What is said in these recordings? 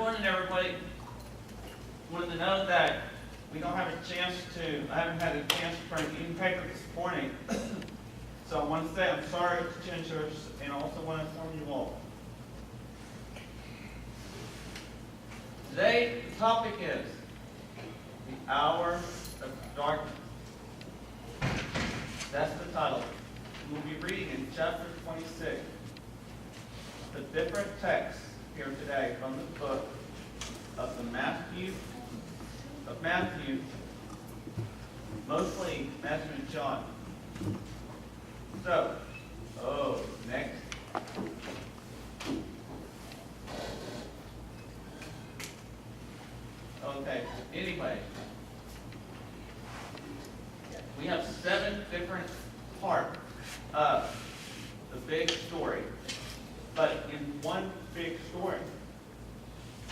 morning, everybody. Wanted to know that we don't have a chance to, I haven't had a chance to print any paper this morning. So I want to say I'm sorry to Gingers, and I also want to inform you all. Today, the topic is the hour of darkness. That's the title. We'll be reading in chapter 26. The different texts here today from the book of Matthew, mostly Matthew and John. So, next. Okay, anyway, we have 7 different parts of the big story, but in one big story,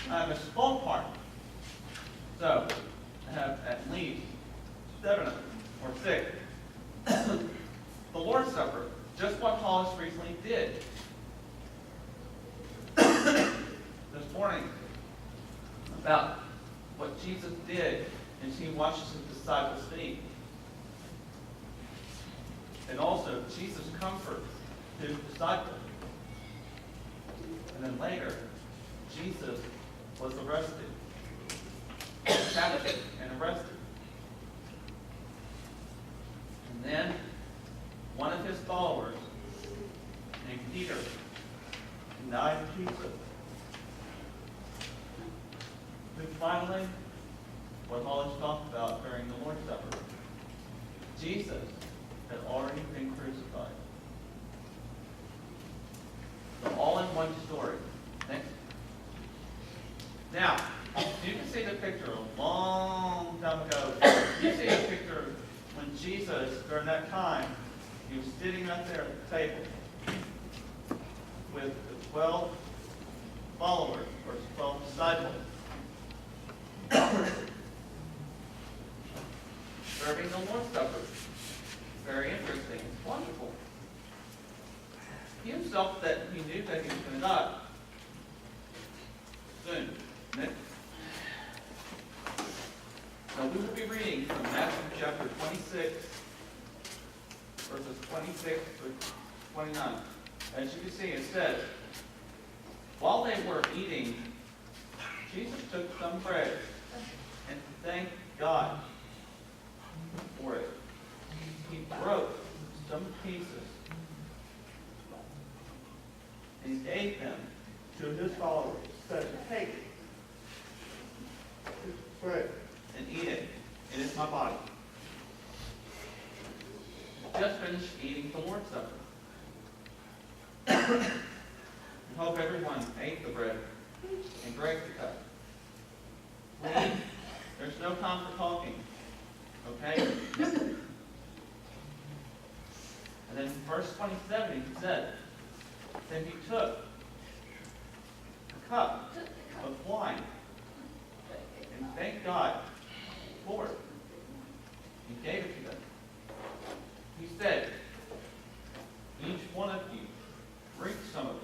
I have a small part. So, I have at least 7 of them, or 6. The Lord's Supper, just what Hollis recently did. This morning, about what Jesus did as he washes his disciples' feet. And also, Jesus' comfort to his disciples. And then later, Jesus was arrested, captured and arrested. And then one of his followers, named Peter, denied Jesus. And finally, what Hollis talked about during the Lord's Supper, Jesus had already been crucified. So all in one story. Next. Now, you can see the picture a long time ago. You see a picture when Jesus, during that time, he was sitting out there at the table with the 12 followers, or 12 disciples, serving the Lord's Supper. Very interesting. It's wonderful. He himself that he knew that he was going to die soon. Next. Now we will be reading from Matthew chapter 26, verses 26 through 29. As you can see, it says, while they were eating, Jesus took some bread and thanked God for it. He broke some pieces and he gave them to his followers. Said, take this bread and eat it. It is my body. Just finished eating the Lord's Supper. I hope everyone ate the bread and drank the cup. Please, there's no time for talking. Okay? And then in verse 27, he said, then he took a cup of wine and thanked God for it. He gave it to them. He said, each one of you, drink some of it.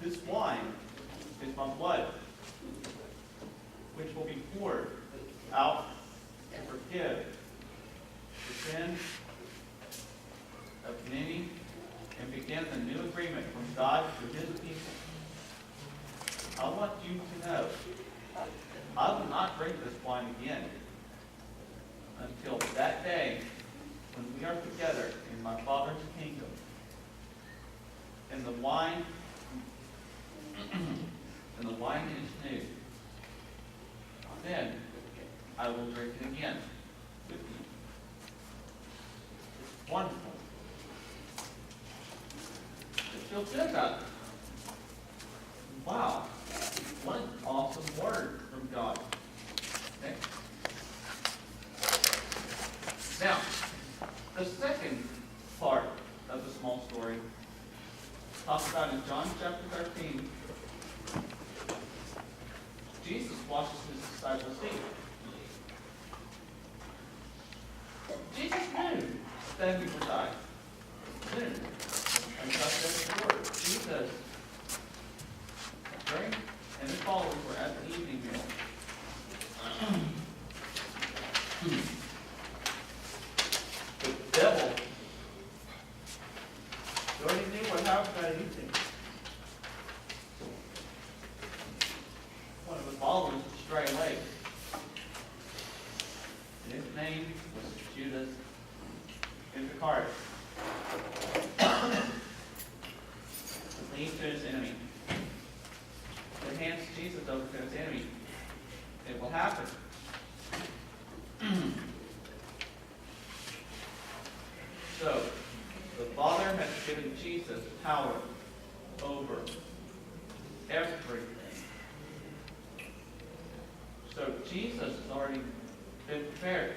This wine is my blood, which will be poured out to forgive the sins of many and begin the new agreement from God to his people. I want you to know, I will not drink this wine again until that day when we are together in my Father's kingdom. And the wine is new. Then I will drink it again with you. It's wonderful. It feels good about it. Wow. What an awesome word from God. Okay? Now, the second part of the small story talks about in John chapter 13, Jesus washes his disciples' feet. Jesus knew that he would die. Knew. And God said his word. Jesus drank followers were at the evening meal. The devil already knew what happened that evening. One of the followers would stray away. And his name was Judas Iscariot. Lead to his enemy. He hands Jesus over to his enemy. It will happen. So, the Father has given Jesus power over everything. So, Jesus has already been prepared.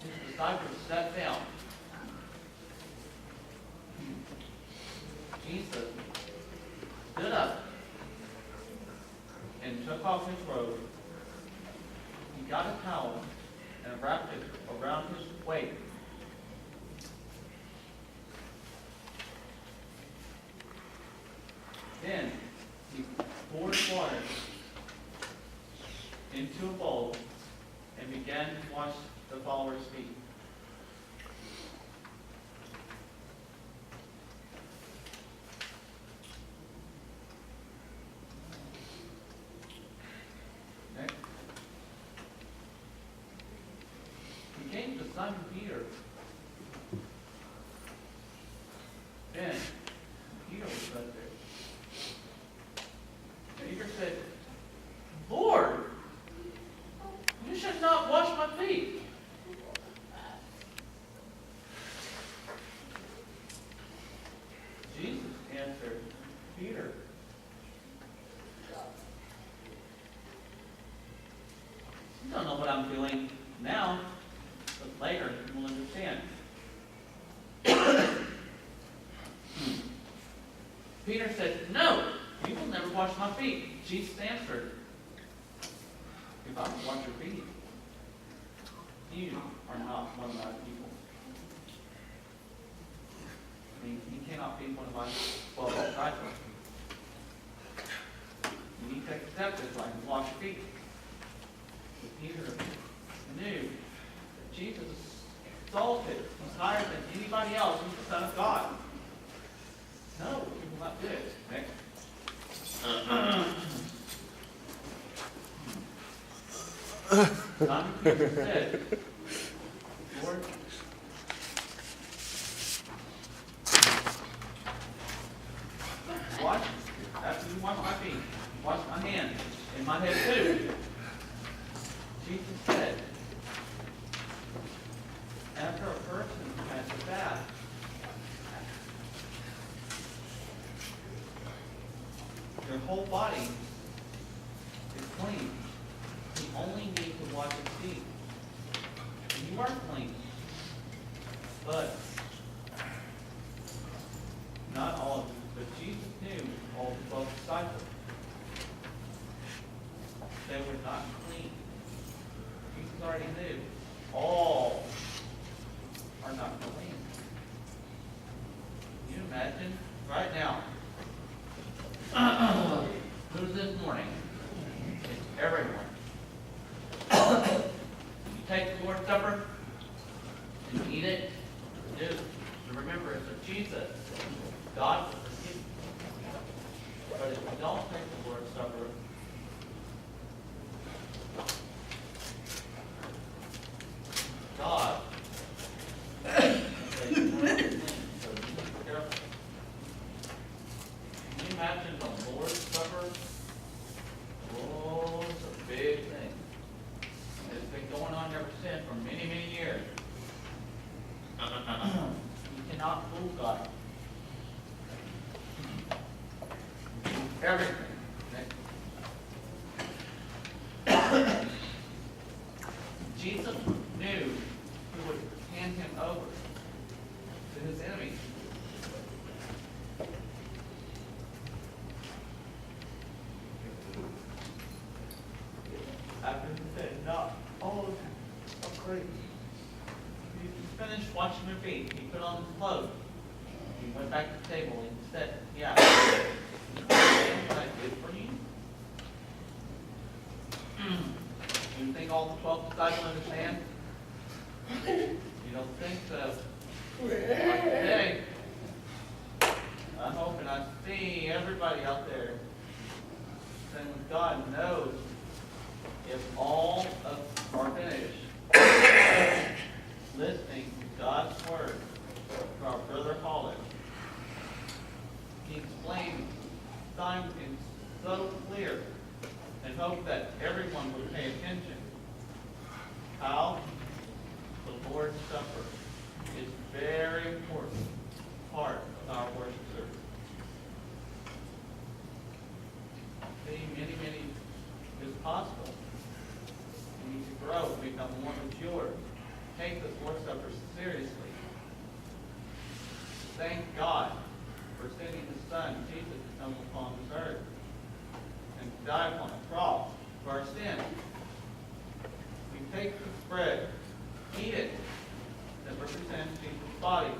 His disciples sat down. Jesus stood up and took off his robe. He got a towel and wrapped it around his waist. Then he poured water into a bowl and began to wash the followers' feet. Next. He came to Simon Peter. Then Peter was right there. Peter said, Lord, you should not wash my feet. Jesus answered, Peter, you don't know what I'm doing now, but later you will understand. Peter said, no, you will never wash my feet. Jesus answered, if I would wash your feet, you are not one of my people. I mean, you cannot be one of my 12 disciples. You need to accept this life and wash your feet. But Peter knew that Jesus is exalted. He's higher than anybody else. He's the Son of God. No, he will not do it. Next. Simon Peter said, Lord, wash, after you wash my feet, wash my hands and my head too. Jesus said, after a person has a bath, your whole body is clean. You only need to wash your feet. And you are clean. But not all of you. But Jesus knew all the 12 disciples. They were not clean. Jesus already knew all are not clean. Can you imagine right now? Who's this morning? It's everyone. You take the Lord's Supper and eat it, do the remembrance of Jesus. God will forgive you. But if you don't take the Lord's Supper, God will say you're not clean. So you be careful. Can you imagine the Lord's Supper? Oh, it's a big thing. It's been going on ever since for many, many years. You cannot fool God. Everything. Jesus knew who would hand him over to his enemies. After he said, not all of you are crazy. You finish finished washing their feet, he put on his clothes. He went back to the table and said, yeah, what I did for you? Do you think all the 12 disciples understand? You don't think so. Today, I hope and I see everybody out there saying God knows if all of are finished listening to God's word to our brother Hollis. He explained something so clear and hope that everyone would pay attention. How the Lord's Supper is a very important part of our worship service. See, many is possible. We need to grow, become more mature. Take this Lord's Supper seriously. Thank God for sending His Son, Jesus, to come upon this earth and die upon the cross for our sins. We take this bread, eat it, that represents Jesus' body,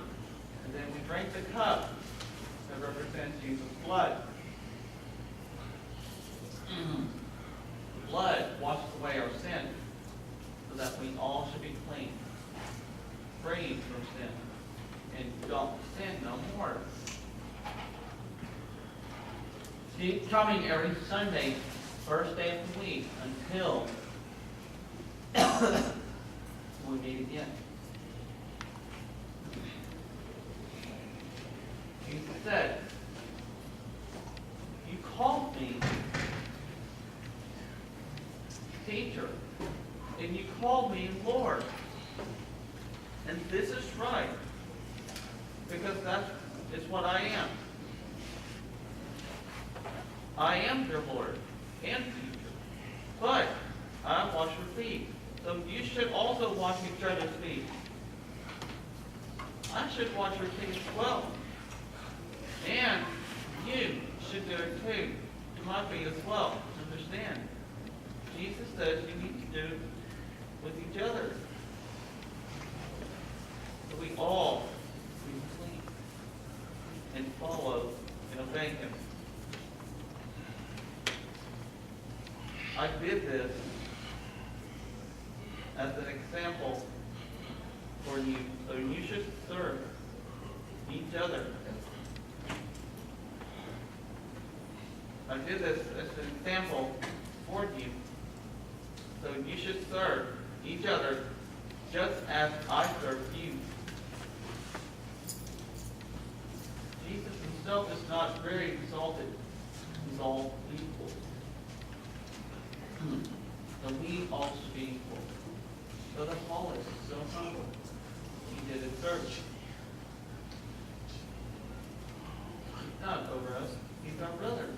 and then we drink the cup that represents Jesus' blood. The blood washes away our sin so that we all should be clean, free from sin, and don't sin no more. Keep coming every Sunday, first day of the week, until we meet again. Jesus said, you called me teacher, and you called me Lord. And this is right, because that is what I am. I am your Lord and teacher, but I wash your feet. So you should also wash each other's feet. I should wash your feet as well. And you should do it too, to my feet as well. Understand? Jesus says you need to do it with each other. So we all be clean and follow and obey Him. I did this as an example for you, so you should serve each other. I did this as an example for you, so you should serve each other just as I served you. Jesus Himself is not very exalted. He's all equal. So we all should be equal. So the Paul is so humble. He did it search. He's not over us. He's our brother.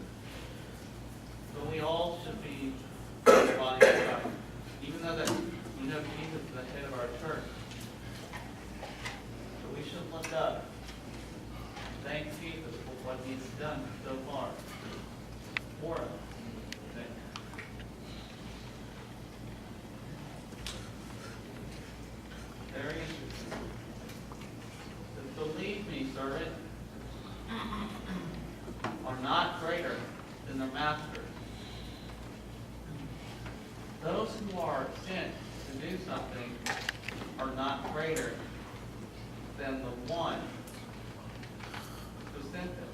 So we all should be the body of Christ. Even though that Jesus is the head of our church. So we should look up. Thank Jesus for what He's done so far for us. Very interesting. Believe me, servant, are not greater than their master. Those who are sent to do something are not greater than the one who sent them.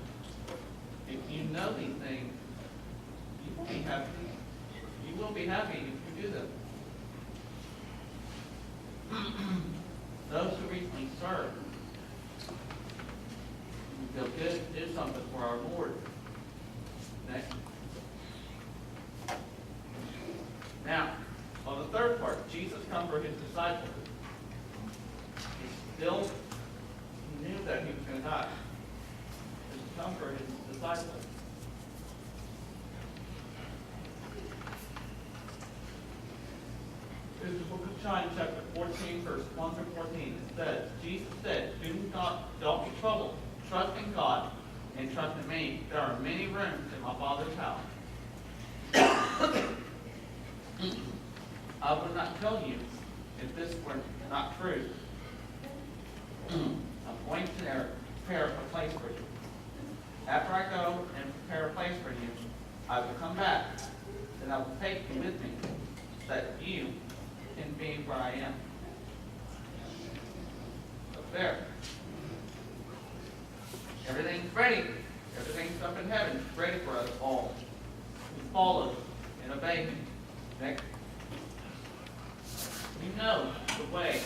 If you know these things, you will be happy. You will be happy if you do them. Those who recently served feel good to do something for our Lord. Next. Now, on the third part, Jesus come for His disciples. He knew that He was going to die. He come for His disciples. This is the book of John, chapter 14, verse 1 through 14. It says, Jesus said, don't be troubled. Trust in God and trust in me. There are many rooms in my Father's house. I would not tell you if this were not true. there. Everything's ready. Everything's up in heaven, ready for us all. We follow and obey Him. Next. You know the way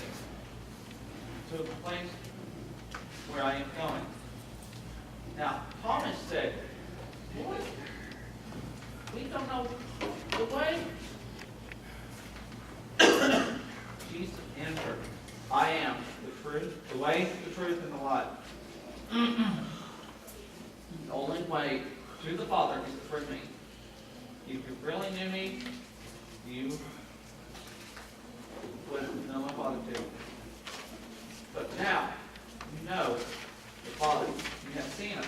to the place where I am going. Now, Thomas said, Lord, we don't know the way. Jesus answered, I am the truth, the way, the truth, and the life. The only way to the Father is through me. If you really knew me, you would know my Father too. But now, you know the Father. You have seen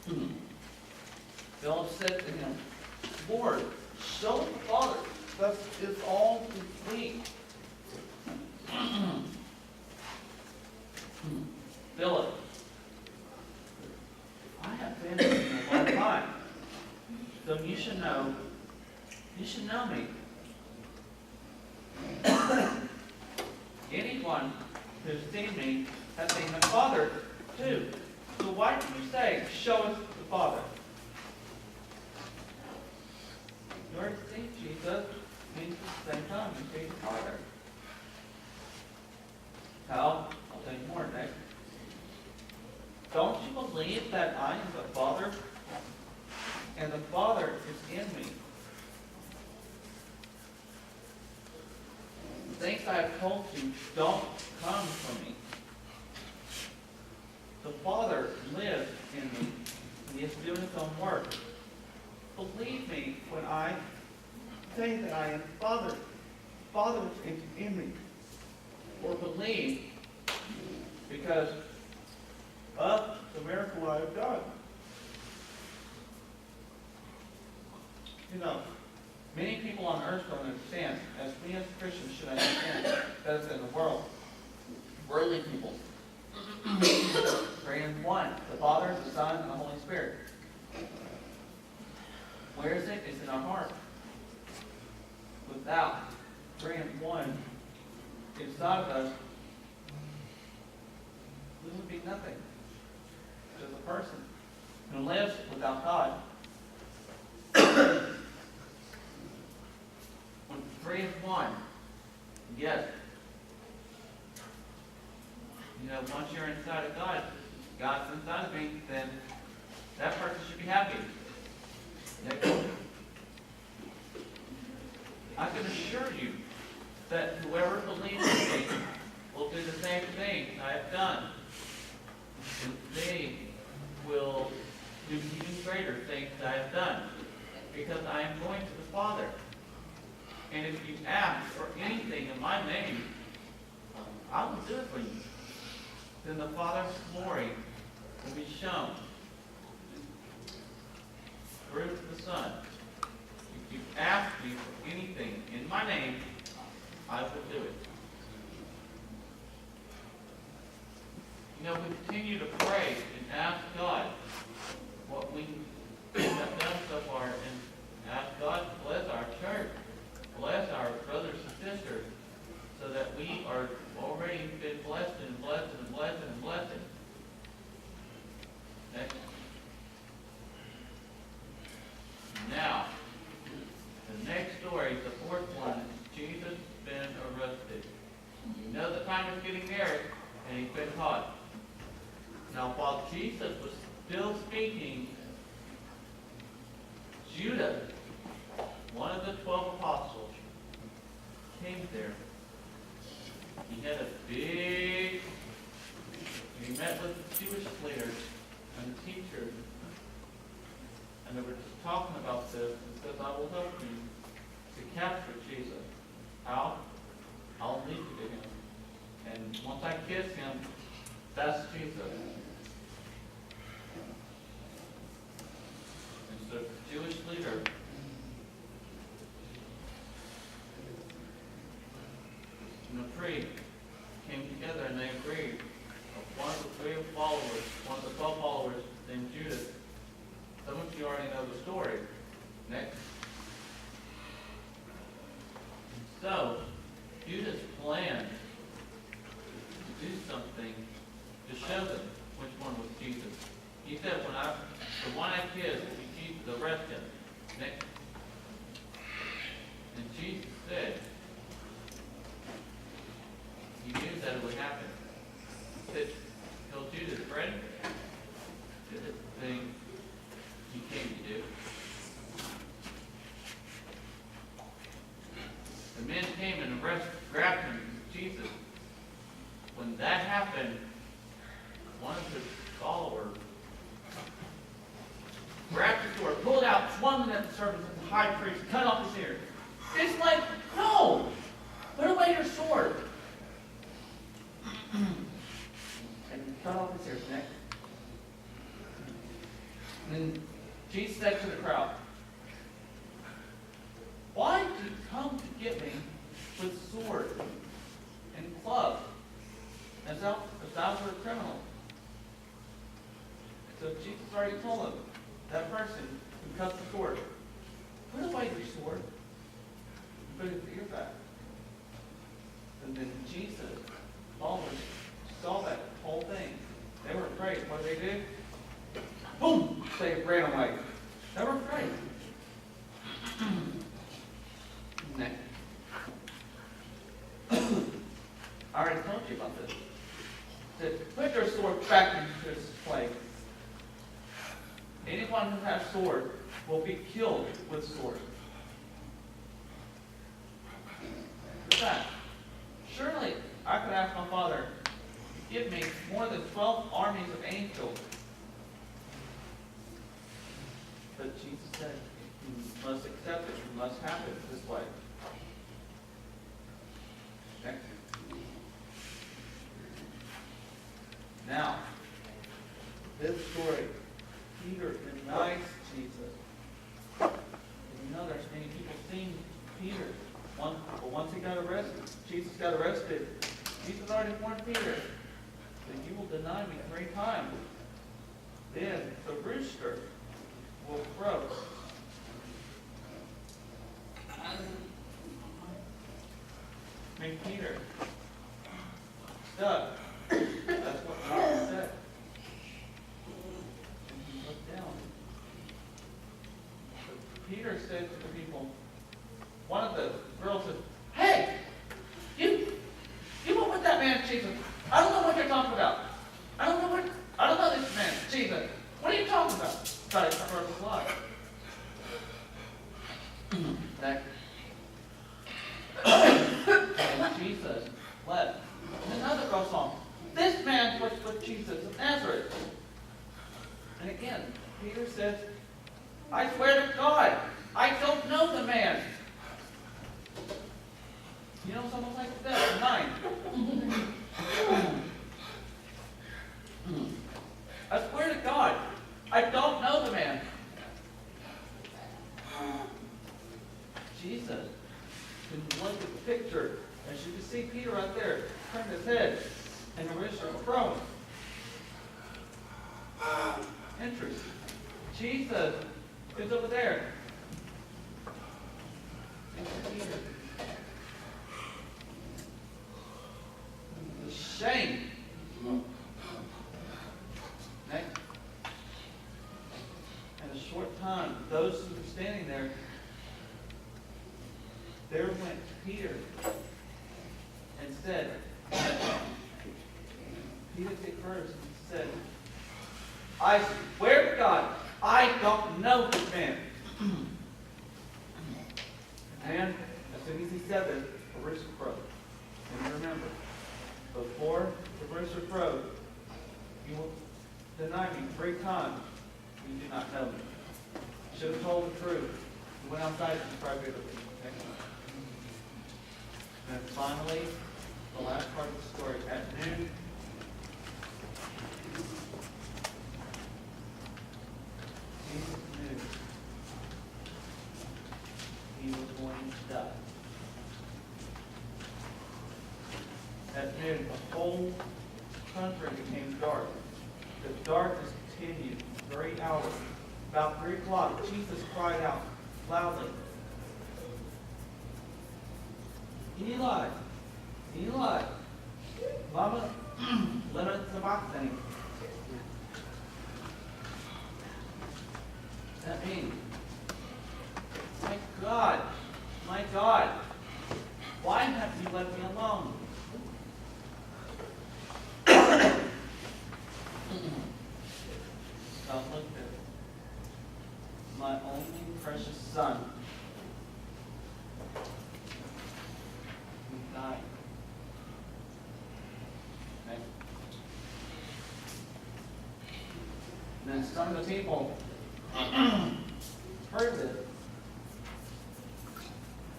Him. Philip said to him, Lord, show the Father. Thus is all complete. Philip, I have been with you a long time, so you should know me. Anyone who's seen me has seen the Father too. So why do you say, show us the Father? Your see Jesus means at the same time you see the Father. How? I'll tell you more next. Don't you believe that I am the Father, and the Father is in me? The things I have told you don't come from me. The Father lives in me, and He is doing His own work. Believe me when I say that I am Father. Father is in me. Or believe because of the miracle I have done. You know, many people on earth don't understand, as we as Christians should understand, that is in the world. Worldly people. Three in one, the Father, the Son, and the Holy Spirit. Where is it? It's in our heart. Without three in one inside of us, we would be nothing. Just a person who lives without God. When three is one, yes. You know, once you're inside of God, God's inside of me, then that person should be happy. I can assure you that whoever believes in me will do the same thing I have done. And they will do even greater things I have done, because I am going to the Father. And if you ask for anything in my name, I will do it for you. Then the Father's glory will be shown through the Son. If you ask me for anything in my name, I will do it. You know, we continue to pray and ask God what we have done so far, and ask God to bless our church, bless our brothers and sisters, so that we are already been blessed and blessed and blessed and blessed. Next. Now, the next story, the fourth one, is Jesus been arrested. You know the time is getting near, and he's been caught. Now, while Jesus was still speaking, Judas, one of the 12 apostles, came there. He had he met with the Jewish leaders and the teachers, and they were just talking about this, and says, I will help you to capture Jesus. How? I'll lead you to him. And once I kiss him, that's Jesus. And so the Jewish leader and the priest came together and they agreed. One of the 3 followers, one of the 12 followers named Judas. Some of you already know the story. Next. So, Judas planned do something to show them which one was Jesus. He said, the one I kissed, Jesus, arrest him. And Jesus said, he knew that it would happen. He said, tell Judas, friend, did this thing you came to do. The men came and grabbed him, Jesus. When that happened, one of his followers grabbed his sword, pulled it out, swung it at the servants of the high priest, cut off his ear. It's like, no! Put away your sword. And cut off his ears next. And then Jesus said to the crowd, why did you come to get me with sword and club as thou were a criminal? So Jesus already told him, that person who cuts the sword, put away your sword and put his ear back. And then Jesus, followers, saw that whole thing. They were afraid. What did they do? Boom! They ran away. They were afraid. Next. I already told you about this. It said, put your sword back into its place. Anyone who has sword will be killed with sword. What's that? Surely I could ask my Father to give me more than 12 armies of angels. But Jesus said, you must accept it. You must have it this way. Next. Now, this story, Peter denies Jesus. And you know there's many people seen Peter. Once he got arrested, Jesus got arrested. Jesus already warned Peter that you will deny me 3 times. Then the rooster will crow. Make Peter stuck. That's what God said. And he looked down. But Peter said to the people, one of the girls said, hey, you went with that man, Jesus. I don't know what you're talking about. I don't know this man, Jesus. What are you talking about? Try to cover up his lie. Next. And Jesus left. And another girl saw him. This man was with Jesus of Nazareth. And again, Peter says, I swear to God, I don't know the man. You know someone like that? 9. I swear to God, I don't know the man. Jesus can look at the picture, as you can see Peter right there, turn his head, and the rooster crowing. Interesting. Jesus is over there. And Peter. Shame. Next. In a short time, those who were standing there went Peter and said, Peter did first and said, I swear to God, I don't know this man. And as soon as he said this, a rooster crowed. And remember, before the rooster crowed, you will deny me 3 times. You do not know me. You should have told the truth. You went outside and cried bitterly. Okay? And finally, the last part of the story. At noon, Jesus knew he was going to die. At noon, the whole country became dark. The darkness continued for 3 hours. About 3 o'clock, Jesus cried out loudly, Eli, Eli, lama limit Suboxone. That means, my God, why have you let me alone? God looked at my only precious son. He died. Okay. And then some of the people heard this.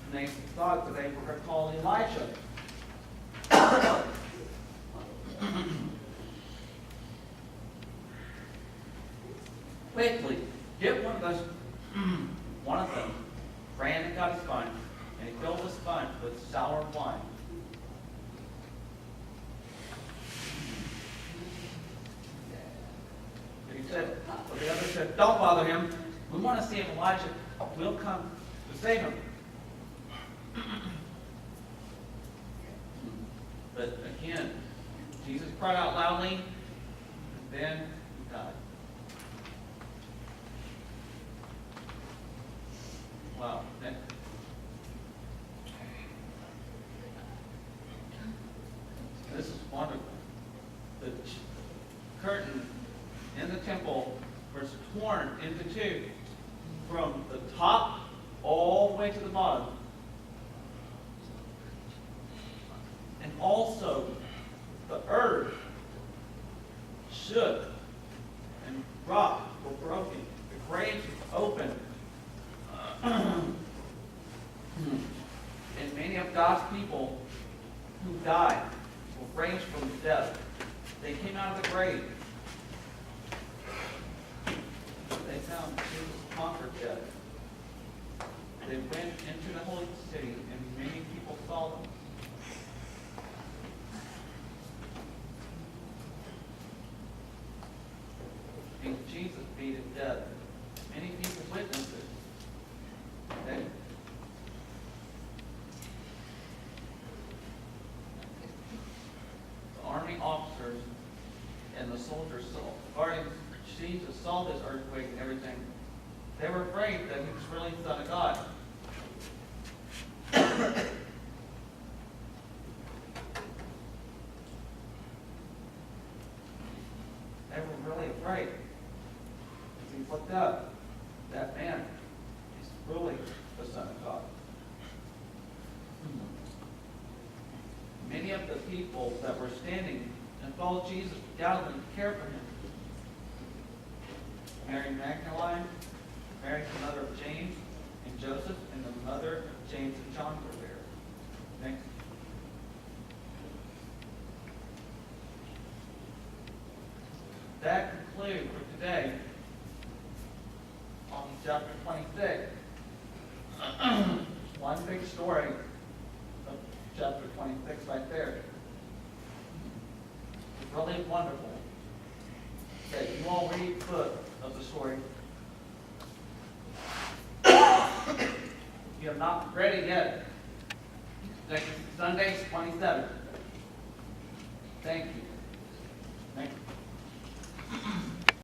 And they thought that they were going to call Elijah. Quickly, get one of them ran and got a sponge, and he filled the sponge with sour wine. And he said, but the other said, don't bother him. We want to see if Elijah will come to save him. But again, Jesus cried out loudly, and then he died. Wow. This is wonderful. The curtain in the temple was torn into two from the top all the way to the bottom. And also, the earth shook and rocks were broken. The graves were open. And many of God's people who died were raised from death. They came out of the grave. They found Jesus conquered death. They went into the holy city, and many people saw them. And Jesus defeated death. Many people witnessed it. Okay? The army officers and the soldiers guarding Jesus saw this earthquake and everything. They were afraid that he was really the Son of God. They were really afraid. As he looked up, that man is really the Son of God. Many of the people that were standing and followed Jesus doubted and cared for him. Mary Magdalene, Mary the mother of James and Joseph, and the mother of James and John were there. Next. That concludes for today on chapter 26. One big story of chapter 26 right there. It's really wonderful that you all read the book of the story. You have not read it yet. Next Sunday's 27th. Thank you.